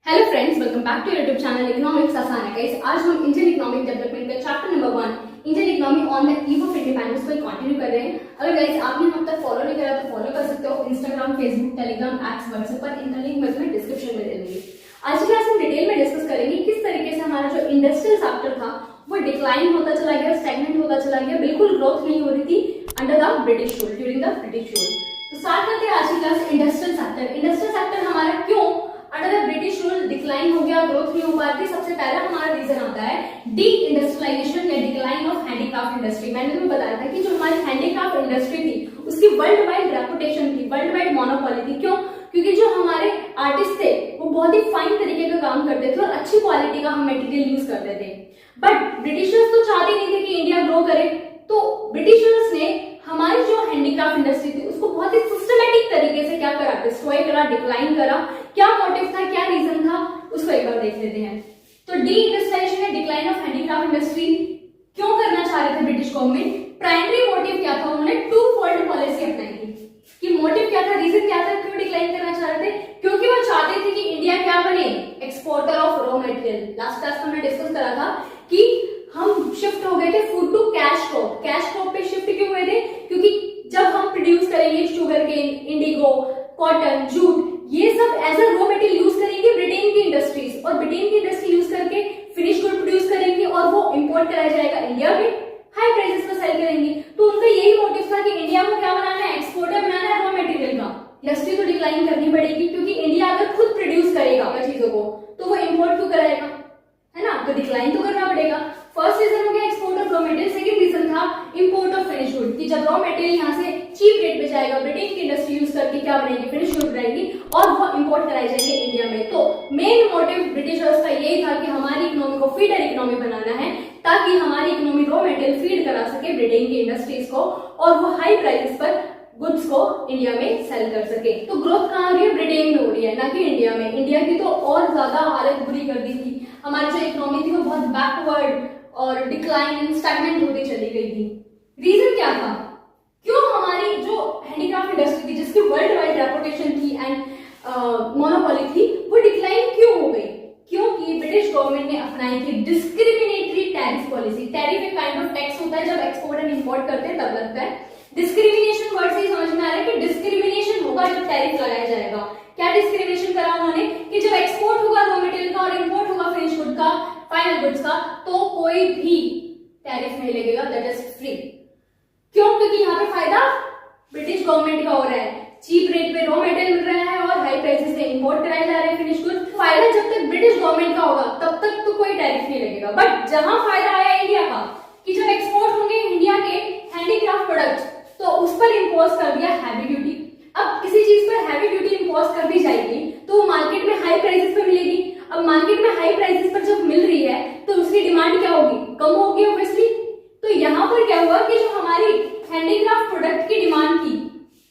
Hello friends, welcome back to YouTube channel economics आसान है। Guys, आज हम इंडियन इकोनॉमिक डेवलपमेंट का chapter number 1 Indian economy on the eve of independence को continue कर रहे हैं। अगर गाइस आपने हम तक फॉलो नहीं करा तो फॉलो कर सकते हो Instagram, Facebook, Telegram, x, WhatsApp पर। इनका लिंक मैं तुम्हें डिस्क्रिप्शन में दे दूंगी। आज की क्लास में डिटेल में डिस्कस करेंगे किस तरीके से हमारा जो इंडस्ट्रियल सेक्टर था वो डिक्लाइन होता चला गया, स्टैग्नेंट होता चला गया, बिल्कुल ग्रोथ नहीं हो रही थी under the British rule, during the British rule. तो स्टार्ट करते हैं आज की class industrial sector. Industrial sector हमारा क्यों under the British rule decline हो गया, ग्रोथ नहीं हो पा रही। सबसे पहला हमारा रीजन आता है डी इंडस्ट्रियलाइजेशन या डिक्लाइन ऑफ हैंडीक्राफ्ट इंडस्ट्री। मैंने तुम्हें बताया था कि जो हमारी हैंडीक्राफ्ट इंडस्ट्री थी उसकी वर्ल्ड वाइड रेपुटेशन थी, वर्ल्ड वाइड मोनोपोली थी। क्यों? क्योंकि जो हमारे आर्टिस्ट थे वो बहुत ही फाइन तरीके का काम करते थे और अच्छी क्वालिटी का हम मटेरियल यूज करते थे। बट ब्रिटिशर्स तो चाहते नहीं थे कि इंडिया ग्रो करे, तो ब्रिटिशर्स ने हमारी जो हैंडीक्राफ्ट इंडस्ट्री थी उसको बहुत ही सिस्टमैटिक तरीके से क्या करा, डिस्ट्रॉय करा, डिक्लाइन करा। क्या मोटिव था, क्या रीजन था, उसको एक बार देख लेते हैं। तो डी इंडस्ट्रियलाइजेशन या डिक्लाइन ऑफ हैंडीक्राफ्ट इंडस्ट्री क्यों करना चाह रहे थे ब्रिटिश गवर्नमेंट? प्राइमरी मोटिव क्या था? उन्होंने टू फोल्ड पॉलिसी अपनाई थी। कि मोटिव क्या था, रीजन क्या था, क्यों डिक्लाइन करना चाह रहे थे? क्योंकि वो चाहते थे कि इंडिया क्या बने, exporter of raw material. Last class में हमने डिस्कस करा था कि हम शिफ्ट हो गए थे food to cash crop. Cash crop पे शिफ्ट क्यों हुए थे? क्योंकि जब हम प्रोड्यूस करेंगे sugar cane, indigo, cotton, jute, ये सब as a raw material use करेंगे ब्रिटेन की इंडस्ट्रीज, और ब्रिटेन की इंडस्ट्री यूज करके फिनिश गुड प्रोड्यूस करेंगे और वो इंपोर्ट कराया जाएगा इंडिया में, हाई प्राइसेस पर सेल करेंगे। तो उनका यही मोटिव था कि इंडिया को क्या बनाना है, एक्सपोर्टर बनाना है रॉ मटेरियल का। इंडस्ट्री तो डिक्लाइन करनी पड़ेगी क्योंकि इंडिया अगर खुद प्रोड्यूस करेगा चीजों को तो वो इंपोर्ट क्यों कराएगा, है ना? तो डिक्लाइन तो करना पड़ेगा। फर्स्ट रीजन हो गया export of raw material. Second reason था इंपोर्ट ऑफ फिनिश गुड, कि जब रॉ मटेरियल यहाँ से चीप रेट पे जाएगा, ब्रिटेन की इंडस्ट्री यूज करके क्या बनाएगी, फिनिश गुड बनाएगी और वो इंपोर्ट कराए जाएंगे इंडिया में। तो मेन मोटिव ब्रिटिशर्स का यही था कि हमारी इकोनॉमी को फीडर इकोनॉमी बनाना है ताकि हमारी इकोनॉमी रॉ मटेरियल फीड करा सके ब्रिटेन की इंडस्ट्रीज को और वो हाई प्राइसेस पर गुड्स को इंडिया में सेल कर सके। तो ग्रोथ कहाँ हो रही है? ब्रिटेन में हो रही है, ना कि इंडिया में। इंडिया की तो और ज्यादा हालत बुरी कर दी थी। हमारी जो इकोनॉमी थी वो बहुत बैकवर्ड और डिक्लाइन, स्टैग्नेंट होती चली गई थी। रीजन क्या था? क्यों हमारी जो हैंडीक्राफ्ट इंडस्ट्री थी जिसकी वर्ल्ड वाइड रेपुटेशन थी एंड मोनोपोली थी वो डिक्लाइन क्यों हो गई? क्योंकि ब्रिटिश गवर्नमेंट ने अपनाई थी डिस्क्रिमिनेटरी टैरिफ पॉलिसी। टैरिफ एक काइंड ऑफ टैक्स होता है, जब एक्सपोर्ट एंड इंपोर्ट करते हैं तब लगता है। डिस्क्रिमिनेशन वर्ड से समझ में आ रहा है कि डिस्क्रिमिनेशन होगा जब टैरिफ लगाया जाएगा। क्या डिस्क्रिमिनेशन करा उन्होंने? कि जब एक्सपोर्ट होगा रॉ मटेरियल का और इंपोर्ट होगा फिनिश गुड का, फाइनल गुड्स का, तो कोई भी टैरिफ नहीं लगेगा, दैट इज फ्री। क्यों? क्योंकि यहाँ पे फायदा ब्रिटिश गवर्नमेंट का हो रहा है, चीप रेट पे रॉ मटेरियल मिल रहा है और हाई प्राइसेस से इंपोर्ट कराए जा रहे हैं फिनिश गुड। फायदा जब तक ब्रिटिश गवर्नमेंट का होगा तब तक तो कोई टैरिफ नहीं लगेगा। बट जहां फायदा आया इंडिया का कि जब एक्सपोर्ट होंगे इंडिया के हैंडीक्राफ्ट प्रोडक्ट्स तो उस पर इंपोज कर दिया हैवी ड्यूटी। अब किसी चीज पर हैवी ड्यूटी इंपोज कर दी जाएगी तो मार्केट में हाई प्राइसेस पे मिलेगी। अब मार्केट में हाई प्राइसेस पर जब मिल रही है तो उसकी डिमांड क्या होगी? कम होगी ऑब्वियसली। तो यहाँ पर क्या हुआ कि जो हमारी हैंडीक्राफ्ट प्रोडक्ट की डिमांड थी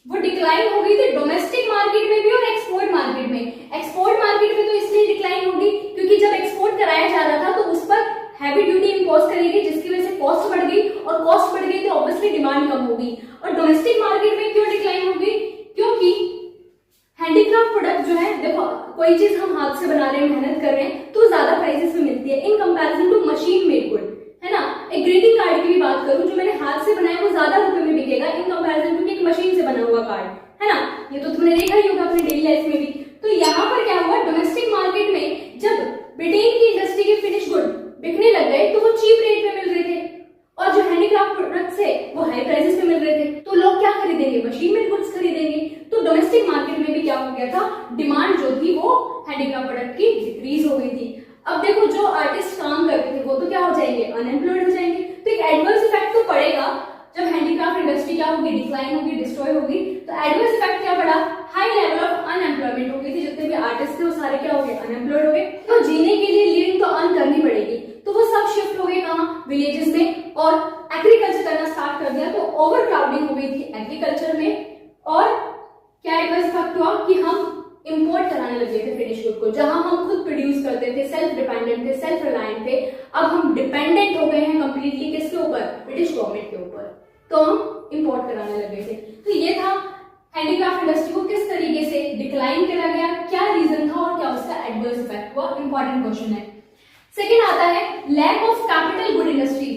वो डिक्लाइन हो गई थी डोमेस्टिक मार्केट में भी और एक्सपोर्ट मार्केट में। एक्सपोर्ट मार्केट में तो इसलिए डिक्लाइन होगी क्योंकि जब एक्सपोर्ट कराया जा रहा था तो उस पर हैवी ड्यूटी इंपोज करेगी जिसकी वजह से कॉस्ट बढ़ गई, और कॉस्ट बढ़ गई तो ऑब्वियसली डिमांड कम होगी। और डोमेस्टिक मार्केट में क्यों डिक्लाइन होगी? क्योंकि हैंडीक्राफ्ट प्रोडक्ट जो है, देखो कोई चीज हम हाथ से बना रहे हैं, मेहनत कर रहे हैं तो ज्यादा प्राइसेस में मिलती है in comparison to machine made good, है ना? एक ग्रीटिंग कार्ड की भी बात करूं, जो मैंने हाथ से बनाया वो ज्यादा रुपए में बिकेगा इन कंपैरिजन टू एक मशीन से बना हुआ कार्ड, है ना? ये तो तुमने देखा ही होगा अपने डेली लाइफ में भी। तो यहाँ पर क्या हुआ, डोमेस्टिक मार्केट में जब ब्रिटेन की इंडस्ट्री के फिनिश गुड बिकने लग गए तो वो चीप रेट पे मिल रहे थे और जो हैंडीक्राफ्ट प्रोडक्ट्स है वो हाई प्राइसेस पे मिल रहे थे। तो लोग क्या खरीदेंगे? मशीन मेड गुड्स खरीदेंगे। तो डोमेस्टिक मार्केट में भी क्या हो गया था, डिमांड जो थी वो हैंडीक्राफ्ट प्रोडक्ट की डिक्रीज हो गई थी। अब देखो जो आर्टिस्ट काम करते थे वो तो क्या हो जाएंगे, अनएम्प्लॉयड हो जाएंगे। तो एक एडवर्स इफेक्ट तो पड़ेगा जब हैंडीक्राफ्ट इंडस्ट्री क्या होगी, डिक्लाइन होगी, डिस्ट्रॉय होगी। तो एडवर्स इफेक्ट क्या पड़ा, हाई लेवल ऑफ अनएम्प्लॉयमेंट हो गई थी। जितने भी आर्टिस्ट थे वो सारे क्या हो गए, अनएम्प्लॉयड हो गए। तो जीने के लिए लिविंग तो अर्न करनी पड़ेगी, तो वो सब शिफ्ट हो गए कहाँ, विलेजेस में, और एग्रीकल्चर करना स्टार्ट कर दिया। तो ओवर क्राउडिंग हो गई थी एग्रीकल्चर में, और क्या एडवर्स इफेक्ट हुआ कि हम इंपोर्ट कराने लगे थे फिनिश गुड को। जहां हम खुद प्रोड्यूस करते थे, सेल्फ डिपेंडेंट थे, सेल्फ रिलायंट थे, अब हम डिपेंडेंट हो गए हैं कंप्लीटली किसके ऊपर, ब्रिटिश गवर्नमेंट के ऊपर। तो हम इंपोर्ट कराने लगे थे। तो ये था हैंडीक्राफ्ट इंडस्ट्री को किस तरीके से डिक्लाइन करा गया, क्या रीजन था और क्या उसका एडवर्स इफेक्ट हुआ, इंपॉर्टेंट क्वेश्चन है। सेकेंड आता है lack of capital good industry.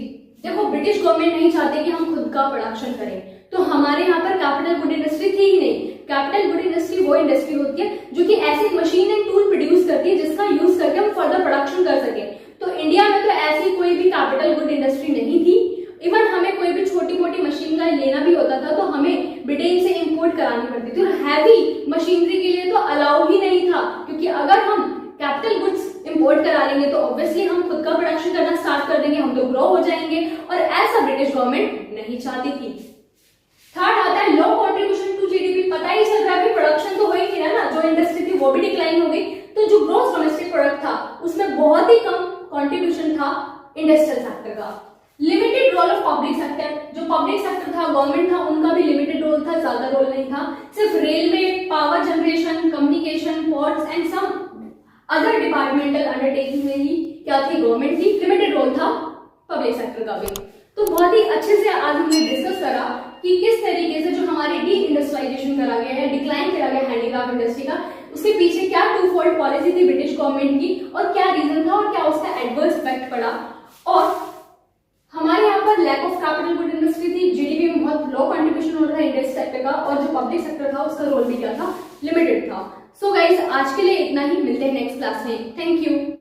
देखो ब्रिटिश गवर्नमेंट नहीं चाहते कि हम खुद का प्रोडक्शन करें, तो हमारे यहाँ पर कैपिटल गुड इंडस्ट्री थी ही नहीं। कैपिटल गुड इंडस्ट्री वो इंडस्ट्री होती है जो कि ऐसे मशीन एंड टूल प्रोड्यूस करती है जिसका यूज करके हम फर्दर प्रोडक्शन कर सके। तो इंडिया में तो ऐसी कोई भी कैपिटल गुड इंडस्ट्री नहीं थी। इवन हमें कोई भी छोटी मोटी मशीन का लेना भी होता था तो हमें ब्रिटेन से इंपोर्ट करानी पड़ती थी, और हैवी मशीनरी के लिए तो अलाउ ही नहीं था, क्योंकि अगर हम कैपिटल गुड्स इंपोर्ट करा लेंगे तो ऑब्वियसली हम खुद का प्रोडक्शन करना स्टार्ट कर देंगे, हम तो ग्रो हो जाएंगे, और ऐसा ब्रिटिश गवर्नमेंट नहीं चाहती थी। थर्ड आता है लो कंट्रीब्यूशन टू जीडीपी। पता ही चल रहा है प्रोडक्शन तो हो ही नहीं रहा ना, जो इंडस्ट्री थी वो भी डिक्लाइन हो गई, तो जो ग्रोस डोमेस्टिक प्रोडक्ट था उसमें बहुत ही कम कंट्रीब्यूशन था इंडस्ट्रियल सेक्टर का। Limited role of public sector, जो पब्लिक सेक्टर था गवर्नमेंट था उनका भी लिमिटेड रोल था, ज्यादा रोल नहीं था। सिर्फ railway, power generation, communication, ports and some other departmental undertaking में ही क्या थी, गवर्नमेंट थी, लिमिटेड रोल था पब्लिक सेक्टर का भी। तो बहुत ही अच्छे से आज हमने डिस्कस करा कि किस तरीके से जो हमारी डी इंडस्ट्रियलाइजेशन करा गया है, डिक्लाइन करा गया हैंडीक्राफ्ट इंडस्ट्री का, उसके पीछे क्या टू फोल्ड पॉलिसी थी ब्रिटिश गवर्नमेंट की, और क्या रीजन था और क्या उसका एडवर्स इफेक्ट पड़ा। और हमारे यहाँ पर lack of capital good industry थी, जीडीपी में बहुत लो कंट्रीब्यूशन हो रहा था इंडस्ट्री सेक्टर का, और जो पब्लिक सेक्टर था उसका रोल भी क्या था, लिमिटेड था। सो गाइस आज के लिए इतना ही, मिलते हैं नेक्स्ट क्लास में। Thank you.